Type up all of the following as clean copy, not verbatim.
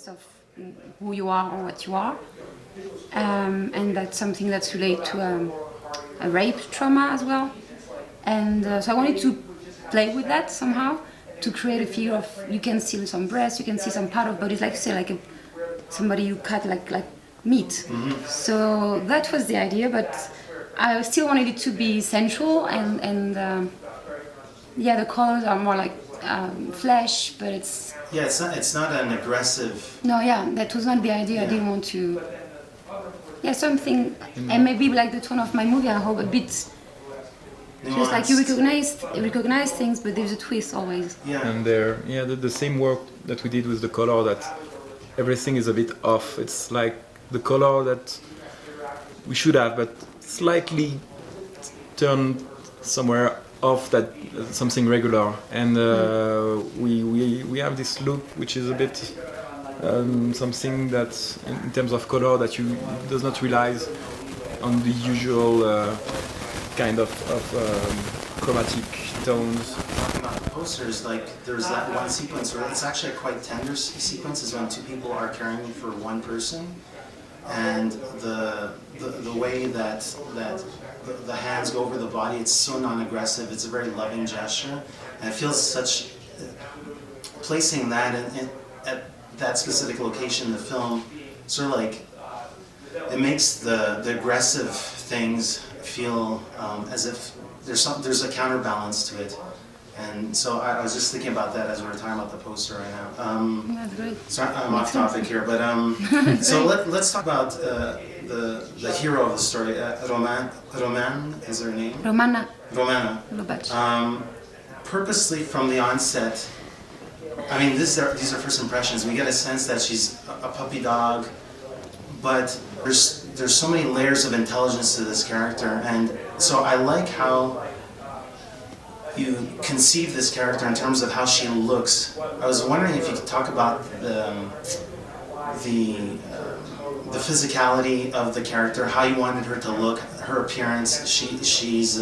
regardless of who you are or what you are. And that's something that's related to a rape trauma as well. And so I wanted to play with that somehow, to create a figure of, you can see some breasts, you can see some part of bodies, like you say, like somebody you cut like meat. So that was the idea, but I still wanted it to be sensual, and the colors are more like flesh, but it's... Yeah, it's not an aggressive... No, yeah, that was not the idea. I didn't want to... Yeah, something, and maybe like the tone of my movie, I hope a bit... Just like you recognize things, but there's a twist always. Yeah. And the same work that we did with the color, that everything is a bit off. It's like the color that we should have, but slightly turned somewhere off, that something regular. And we have this look which is a bit something that, in terms of color, that you does not rely on the usual kind of chromatic tones. Talking about the posters, like there's that one sequence where it's actually a quite tender sequence, is when two people are caring for one person, and the way that the hands go over the body, it's so non-aggressive. It's a very loving gesture, and it feels such. Placing that at that specific location in the film, sort of like it makes the aggressive things feel as if there's a counterbalance to it, and so I was just thinking about that as we were talking about the poster right now. That's great. Sorry, I'm off topic here, but so let's talk about the hero of the story, Roman is her name? Romana. Lobach. Purposely from the onset, I mean, these are first impressions. We get a sense that she's a puppy dog, but there's so many layers of intelligence to this character, and so I like how you conceive this character in terms of how she looks. I was wondering if you could talk about the physicality of the character, how you wanted her to look, her appearance. She's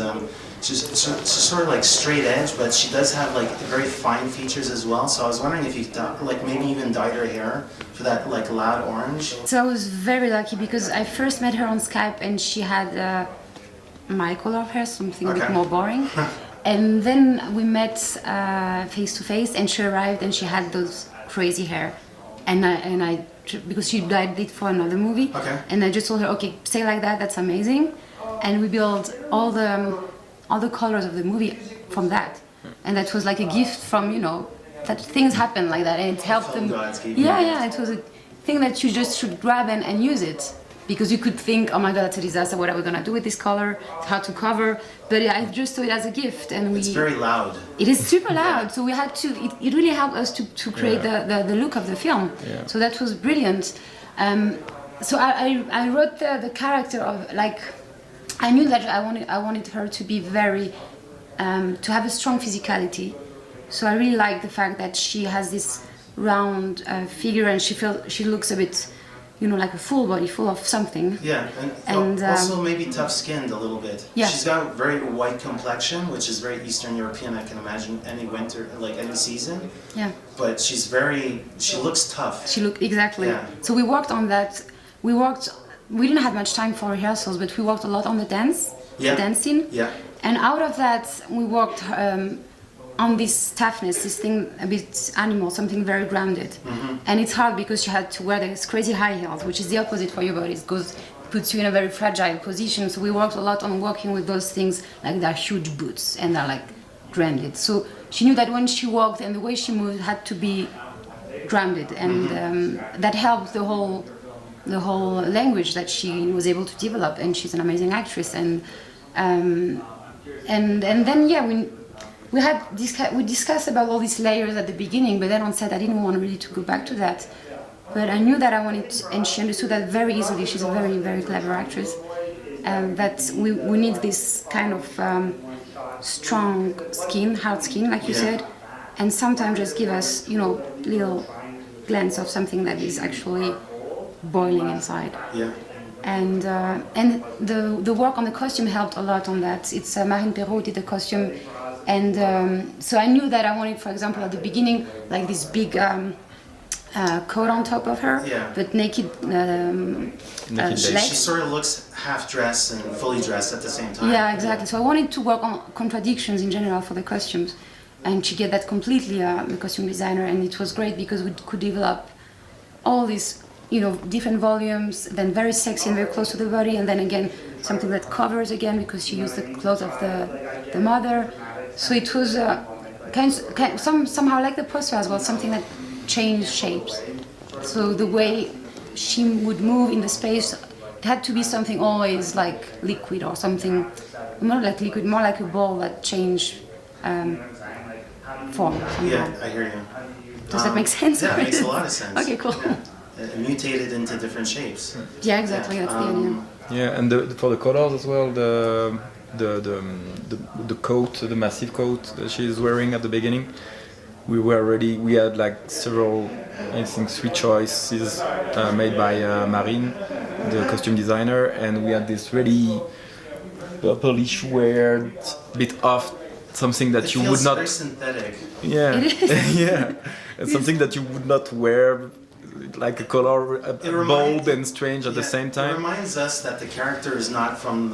sort of like straight edge, but she does have like very fine features as well. So I was wondering if you like maybe even dyed her hair for that like loud orange. So I was very lucky because I first met her on Skype and she had my color of hair, something a bit more boring. And then we met face to face, and she arrived and she had those crazy hair, and I because she dyed it for another movie, and I just told her, okay, stay like that, that's amazing, and we built all the colors of the movie from that, and that was like a gift from, you know, that things happen like that, and it helped them. Yeah, it was a thing that you just should grab and use it. Because you could think, oh my god, that's a disaster, what are we going to do with this color, how to cover, but yeah, I just saw it as a gift. And it's very loud. It is super loud, so we had to, it really helped us to create the look of the film, so that was brilliant. So I wrote the character of, like, I knew that I wanted her to be very, to have a strong physicality, so I really like the fact that she has this round figure, and she looks a bit, you know, like a full body, full of something. Yeah, and also maybe tough-skinned a little bit. Yeah. She's got a very white complexion, which is very Eastern European. I can imagine any winter, like any season. Yeah. But she looks tough. Exactly. Yeah. So we worked on that. We didn't have much time for rehearsals, but we worked a lot on the dancing. Yeah. And out of that, we worked on this toughness, this thing a bit animal, something very grounded. And it's hard because she had to wear these crazy high heels, which is the opposite for your body. It puts you in a very fragile position. So we worked a lot on working with those things, like they're huge boots and they're like grounded. So she knew that when she walked and the way she moved had to be grounded, and that helped the whole language that she was able to develop. And she's an amazing actress. And then we discussed about all these layers at the beginning, but then on set I didn't want really to go back to that. But I knew that I wanted to, and she understood that very easily. She's a very, very clever actress. That we need this kind of strong skin, hard skin, like you said, and sometimes just give us, you know, little glance of something that is actually boiling inside. Yeah. And the work on the costume helped a lot on that. It's Marine Perrault did the costume. And so I knew that I wanted, for example, at the beginning, like this big coat on top of her, Yeah. but naked Naked legs. She sort of looks half dressed and fully dressed at the same time. Yeah, exactly. So I wanted to work on contradictions in general for the costumes, and she get that completely, the costume designer, and it was great because we could develop all these, different volumes, then very sexy and very close to the body, and then again something that covers again because she used the clothes of the mother. So it was somehow like the poster as well, something that changed shapes. So the way she would move in the space, it had to be something always like liquid or something, not like liquid, more like a ball that changed form somehow. Yeah, I hear you. Does that make sense? Yeah, it makes a lot of sense. Okay, cool. Yeah. It mutated into different shapes. Yeah, exactly. That's the idea. Yeah, and for the colors as well, the coat, the massive coat that she's wearing at the beginning, we had like several, I think 3 choices made by Marine, the costume designer, and we had this really purplish weird bit of something that It you feels would not. very synthetic. Yeah, It is. yeah, it's something that you would not wear, like a color bold and strange at the same It time. reminds us that the character is not from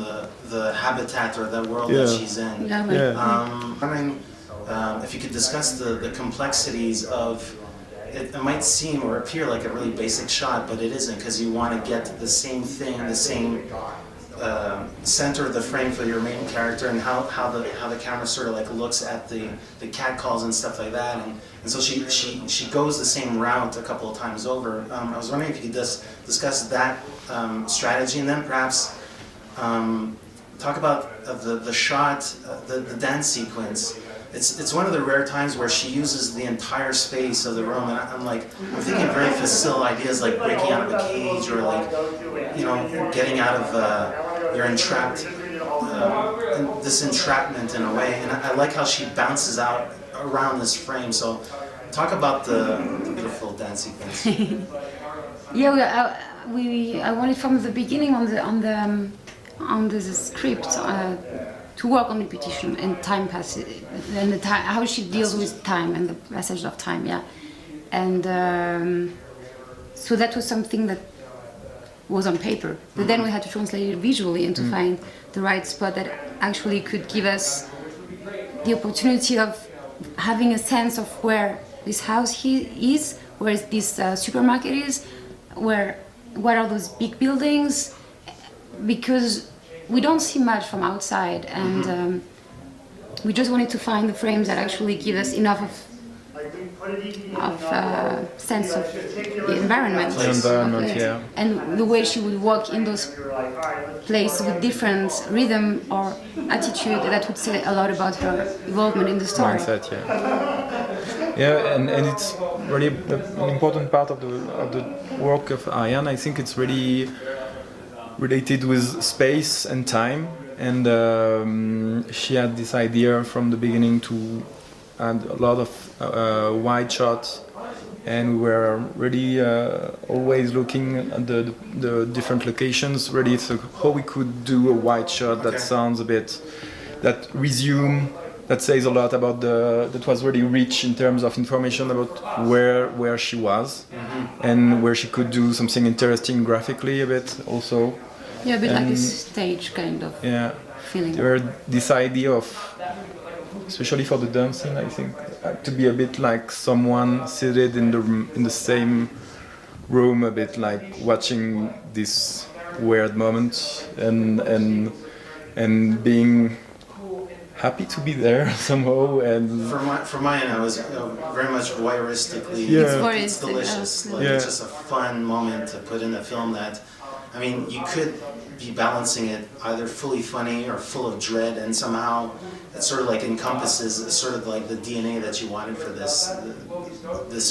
the habitat or the world that Yeah. she's in. Yeah, but- Yeah. Wondering if you could discuss the complexities of it. It might seem or appear like a really basic shot, but it isn't, because you want to get the same thing, the same center of the frame for your main character, and how the camera sort of like looks at the cat calls and stuff like that, and so she goes the same route a couple of times over. I was wondering if you could discuss that strategy, and then perhaps talk about the shot, the dance sequence. It's one of the rare times where she uses the entire space of the room, and I'm thinking very facile ideas like breaking out of a cage, or like, getting out of your entrapped, this entrapment in a way. And I like how she bounces out around this frame. So talk about the beautiful dance sequence. Yeah, I wanted from the beginning on the script to work on repetition and time passage and the time, how she deals with time and the passage of time. Yeah, and so that was something that was on paper, but then we had to translate it visually and to find the right spot that actually could give us the opportunity of having a sense of where this house is, where this supermarket is, what are those big buildings, because we don't see much from outside, and we just wanted to find the frames that actually give us enough of sense of the environment. The environment, of it. yeah. And the way she would walk in those places with different rhythm or attitude, that would say a lot about her involvement in the story. Mindset, yeah. Yeah, and it's really an important part of the work of Ariane. I think it's really related with space and time, and she had this idea from the beginning to add a lot of wide shots, and we were really always looking at the different locations, really so how we could do a wide shot that sounds a bit, that says a lot about that was really rich in terms of information about where she was, and where she could do something interesting graphically a bit also. Yeah, a bit like a stage kind of feeling. There were this idea of, especially for the dancing, I think, to be a bit like someone seated in the same room, a bit like watching this weird moment and being happy to be there somehow. And For mine, I was very much voyeuristically. Yeah. It's delicious. It's just a fun moment to put in a film that, I mean, you could be balancing it either fully funny or full of dread, and somehow it sort of like encompasses sort of like the DNA that you wanted for this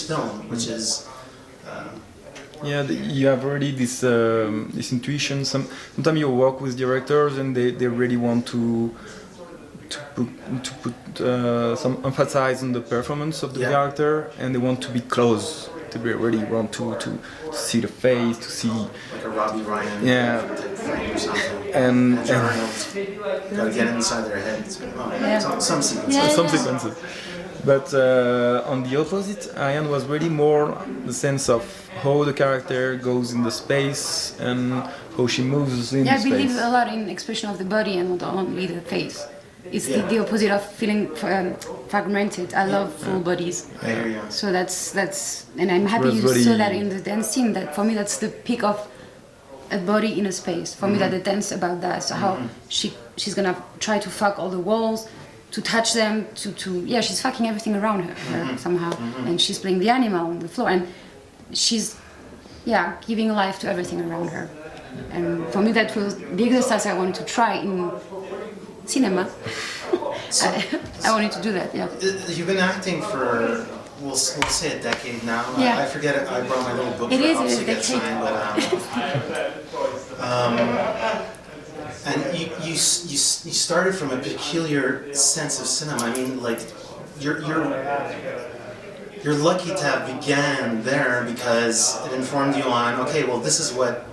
film, which is. You have already this intuition. Sometimes you work with directors and they really want to put some emphasis on the performance of the character, and they want to be close. They really want to see the face, to see Like a Robbie Ryan type frame or something. and Arnold, gotta get inside their head. Some sequences. some sequences. But on the opposite, Ariane was really more the sense of how the character goes in the space and how she moves in I space. believe a lot in expression of the body and not only the face. It's the opposite of feeling fragmented. I love full bodies. I hear you. So that's and I'm happy you saw that in the dance scene. That for me, that's the peak of a body in a space. For me, that the dance about that. So how she's gonna try to fuck all the walls, to touch them, she's fucking everything around her somehow, and she's playing the animal on the floor, and she's giving life to everything around her. And for me, that was the exercise I wanted to try in cinema. I wanted to do that. Yeah. You've been acting for we'll say a decade now. Yeah. I forget it. I brought my little book It for is also a get decade. signed, but and you started from a peculiar sense of cinema. I mean, like you're lucky to have began there because it informed you on this is what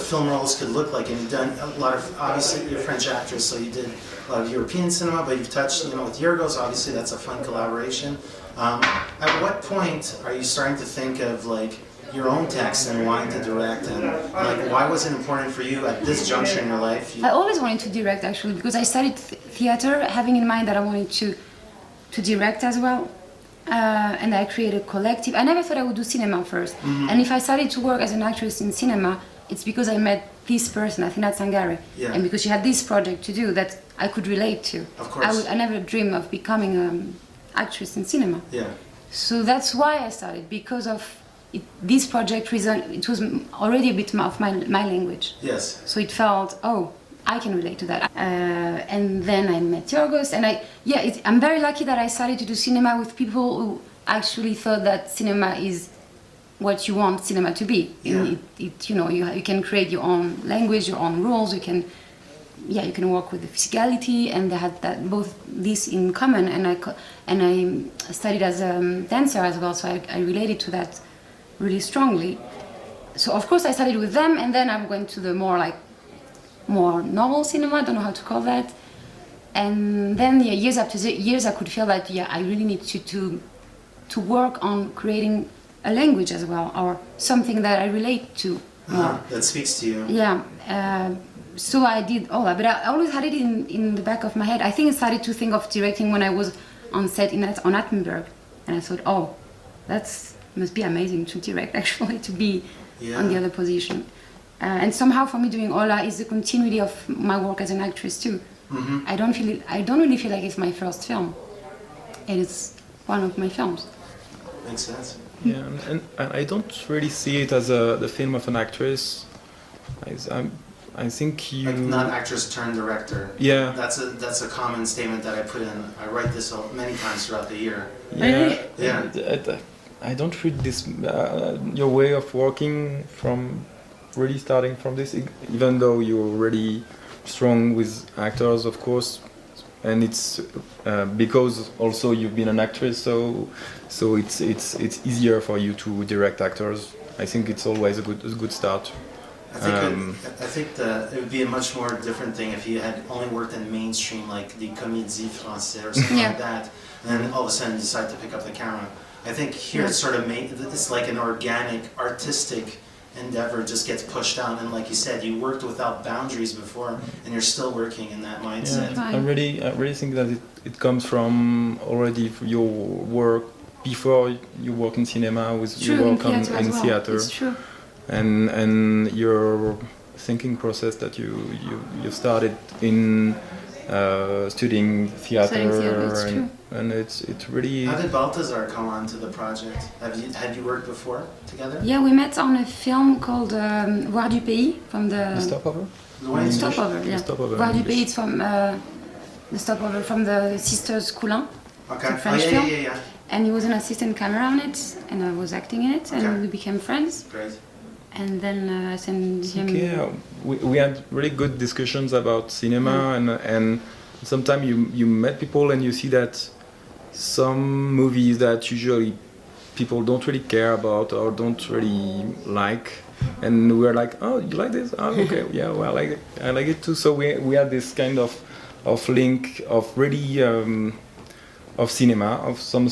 film roles could look like, and you've done a lot of, obviously you're a French actress, so you did a lot of European cinema, but you've touched, with Yorgos, obviously that's a fun collaboration. At what point are you starting to think of like your own text and wanting to direct, and like why was it important for you at this juncture in your life? I always wanted to direct actually, because I studied theater having in mind that I wanted to direct as well. And I created a collective. I never thought I would do cinema first. And if I started to work as an actress in cinema, it's because I met this person, Athina Tsangari, and because she had this project to do that I could relate to. Of course. I never dreamed of becoming an actress in cinema. Yeah. So that's why I started, because of this project. It was already a bit of my language. Yes. So it felt, I can relate to that. And then I met Yorgos, and I'm very lucky that I started to do cinema with people who actually thought that cinema is what you want cinema to be. Yeah. You can create your own language, your own rules. You can work with the physicality, and they had both this in common. And I studied as a dancer as well, so I related to that really strongly. So of course I studied with them, and then I'm going to the more novel cinema, I don't know how to call that. And then years after years I could feel that I really need to work on creating a language as well, or something that I relate to more. That speaks to you. Yeah. So I did Olla, but I always had it in the back of my head. I think I started to think of directing when I was on set on Attenberg, and I thought, must be amazing to direct, actually, to be on the other position. And somehow for me doing Olla is the continuity of my work as an actress too. I don't really feel like it's my first film. It is one of my films. Makes sense. Yeah, and I don't really see it as the film of an actress. I think you... Like not actress turned director. Yeah. That's a common statement that I put in. I write this many times throughout the year. Yeah. Yeah. I don't read this your way of working from really starting from this, even though you're really strong with actors, of course, and it's because also you've been an actress, so it's easier for you to direct actors. I think it's always a good start. I think it would be a much more different thing if you had only worked in mainstream, like the Comédie Française or something like that, and then all of a sudden decide to pick up the camera. I think here it's sort of it's like an organic, artistic endeavor just gets pushed down, and like you said, you worked without boundaries before, and you're still working in that mindset. Yeah, I really think that it comes from already your work before you work in cinema, with your work in theater. It's true. And your thinking process that you started in studying theater, and it's really. How did Balthazar come on to the project? Had you worked before together? Yeah, we met on a film called Voir du Pays from the Stopover. The Stopover, yeah. Stopover. Voir du Pays, it's from the Stopover from the Sisters Coulin. Okay. It's a French film. Yeah. And he was an assistant camera on it, and I was acting in it, and we became friends. Great. And then I sent him. Yeah, we had really good discussions about cinema, and sometimes you met people and you see that some movies that usually people don't really care about or don't really like, and we're like, oh, you like this? Oh, okay, yeah, well, I like it too. So we had this kind of link of really of cinema, of some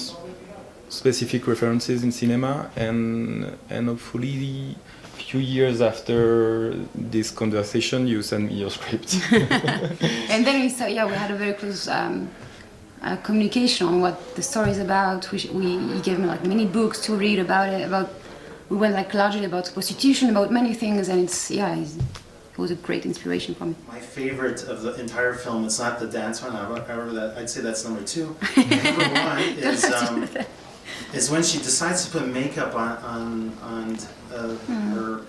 specific references in cinema, and hopefully a few years after this conversation you send me your script. And then we had a very close communication on what the story is about. He gave me like many books to read about it. We went like largely about prostitution, about many things, and it was a great inspiration for me. My favorite of the entire film, it's not the dance one, however, I'd say that's number 2. Number 1 is when she decides to put makeup on her,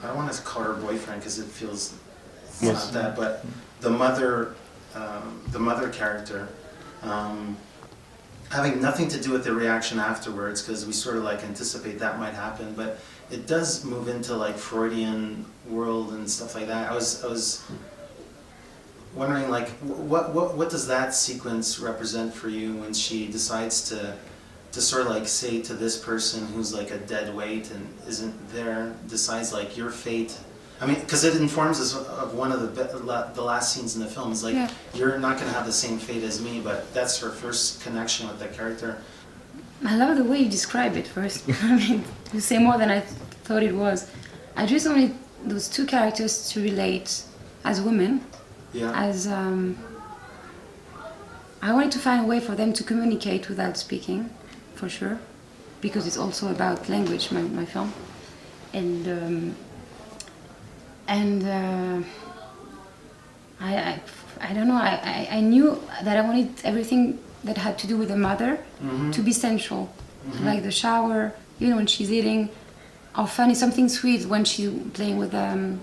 I don't want to call her boyfriend because it feels it's not that, but the mother character, having nothing to do with the reaction afterwards, because we sort of like anticipate that might happen, but it does move into like Freudian world and stuff like that. I was wondering, like, what does that sequence represent for you when she decides to sort of like say to this person who's like a dead weight and isn't there, decides like your fate. I mean, because it informs us of one of the last scenes in the film. Is like, you're not going to have the same fate as me, but that's her first connection with that character. I love the way you describe it first. I mean, you say more than I thought it was. I just wanted those two characters to relate as women. Yeah. As I wanted to find a way for them to communicate without speaking, for sure, because it's also about language, my film, and I don't know. I knew that I wanted everything that had to do with the mother to be central, like the shower, when she's eating, or funny, something sweet when she's playing with the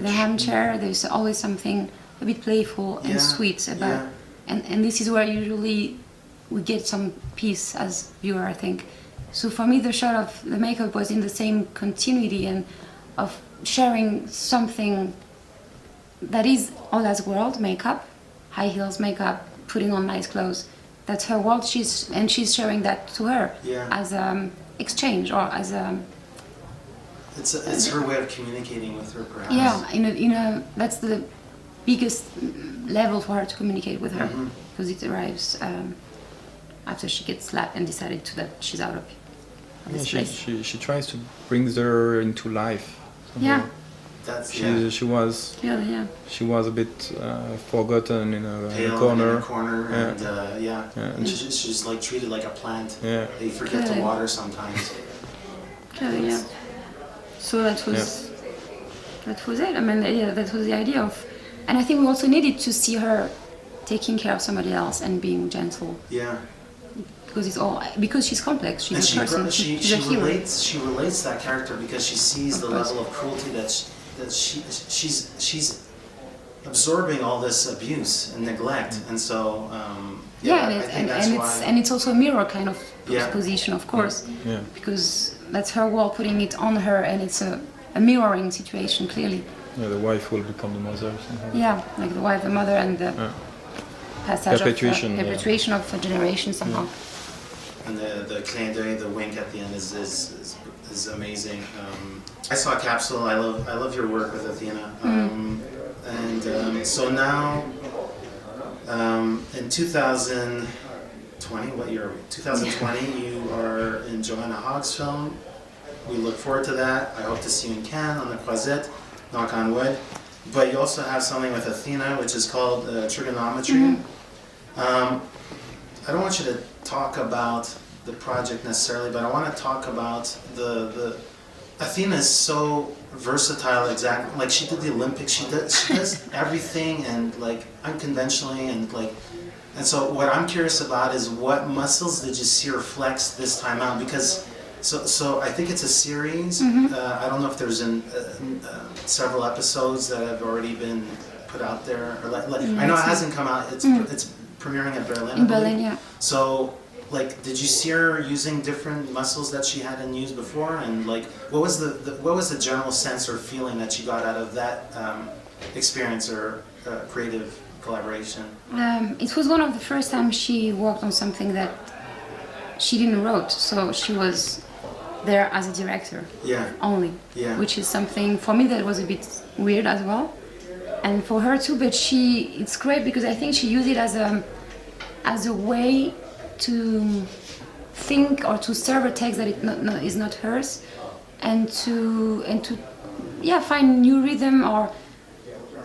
armchair. There's always something a bit playful and sweet about, and this is where usually we get some peace as viewer, I think. So for me, the shot of the makeup was in the same continuity and of sharing something that is Olla's world, makeup, high heels makeup, putting on nice clothes. That's her world, she's sharing that to her as exchange, or as a... It's her way of communicating with her, perhaps. Yeah, that's the biggest level for her to communicate with her, because it arrives after she gets slapped and decided that she's out of this place. She tries to bring her into life. Yeah. She was a bit forgotten in a corner. And she's like treated like a plant. Yeah. They forget to water sometimes. So that was it. I mean, that was the idea of, and I think we also needed to see her taking care of somebody else and being gentle. Yeah. Because she's complex. She's a person. She's a hero. She relates that character because she sees the level of cruelty that she's absorbing all this abuse and neglect, and so and it's also a mirror kind of position, of course, because that's her world putting it on her, and it's a mirroring situation clearly. Yeah, the wife will become the mother. Somehow. Yeah, like the wife, the mother, and the passage perpetuation of a generation somehow. Yeah. And the clin d'œil, the wink at the end is amazing. I saw Capsule. I love your work with Athina. So now, in 2020, what year are we? 2020, you are in Joanna Hogg's film. We look forward to that. I hope to see you in Cannes on the Croisette, knock on wood. But you also have something with Athina, which is called Trigonometry. I don't want you to talk about the project necessarily, but I want to talk about the Athina is so versatile. Exactly, like she did the Olympics. She does everything, and like unconventionally, and so what I'm curious about is what muscles did you see her flex this time out? Because so I think it's a series. I don't know if there's several episodes that have already been put out there, or I know it hasn't come out. It's premiering at Berlin. In Berlin, yeah. So, did you see her using different muscles that she hadn't used before, and what was the general sense or feeling that you got out of that experience or creative collaboration? It was one of the first times she worked on something that she didn't wrote, so she was there as a director only, which is something for me that was a bit weird as well, and for her too. But it's great because I think she used it as a way to think or to serve a text that is not hers, and to find new rhythm or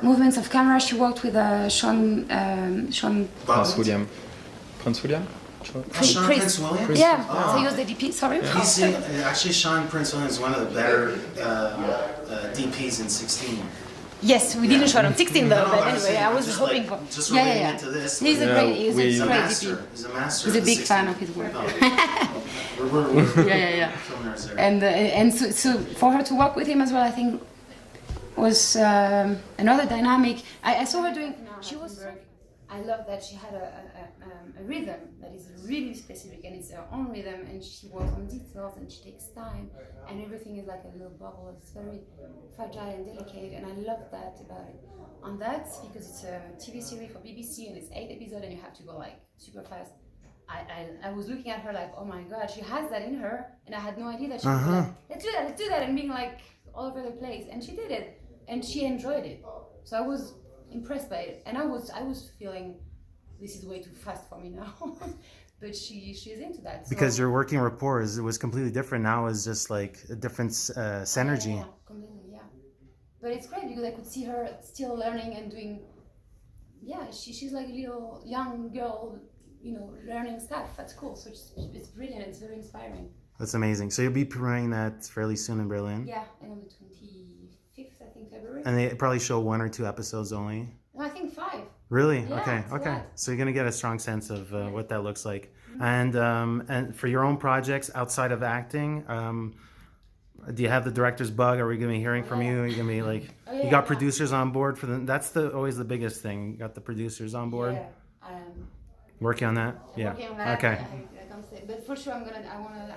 movements of camera. She worked with Sean Prince William. Prince William? Prince William? Yeah, so he was the DP, sorry. Yeah. He's actually, Sean Prince William is one of the better DPs in 16. Yes, we didn't show him 16 though, but anyway, saying, I was hoping for. Just relating it to this. He's a great DP. He's a master. He's a big fan of his work. We're yeah. And so for her to work with him as well, I think was another dynamic. I saw her doing. She was. I love that she had a rhythm that is really specific, and it's her own rhythm, and she works on details, and she takes time, and everything is like a little bubble. It's very fragile and delicate, and I love that about it. On that, because it's a TV series for BBC, and it's 8 episodes, and you have to go like super fast. I was looking at her like, oh my god, she has that in her, and I had no idea that she was like, let's do that, and being like all over the place, and she did it, and she enjoyed it. So I was impressed by it, and I was feeling this is way too fast for me now. But she's into that. So. Because your working rapport was completely different. Now is just like a different synergy. Yeah, completely, yeah. But it's great because I could see her still learning and doing. Yeah, she's like a little young girl, learning stuff. That's cool. So it's brilliant. It's very inspiring. That's amazing. So you'll be premiering that fairly soon in Berlin. Yeah, and on the 25th, I think, February. And they probably show 1 or 2 episodes only. No, I think 5. Really? Yeah, Okay. So you're gonna get a strong sense of what that looks like. Mm-hmm. And for your own projects outside of acting, do you have the director's bug? Are we gonna be hearing from you? Are you gonna be like, you got producers on board for them? That's always the biggest thing. You got the producers on board. Yeah. Working on that. Yeah. Working on that. Okay. I can't say, but for sure I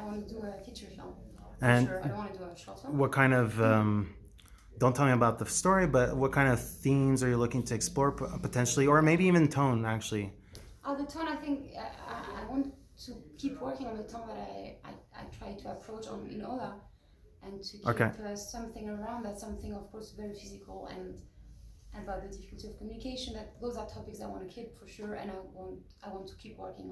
want to do a feature film. And sure. I don't want to do a short film. What kind of don't tell me about the story, but what kind of themes are you looking to explore potentially, or maybe even tone actually? The tone, I think I want to keep working on the tone that I try to approach in Olla, and to keep something around that, something of course very physical and about the difficulty of communication. That those are topics I want to keep for sure, and I want to keep working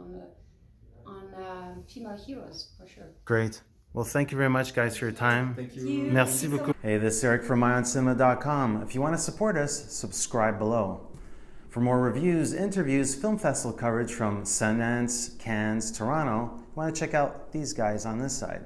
on female heroes for sure. Great. Well, thank you very much, guys, for your time. Thank you. Merci beaucoup. Hey, this is Eric from myoncinema.com. If you want to support us, subscribe below. For more reviews, interviews, film festival coverage from Sundance, Cannes, Toronto, you want to check out these guys on this side.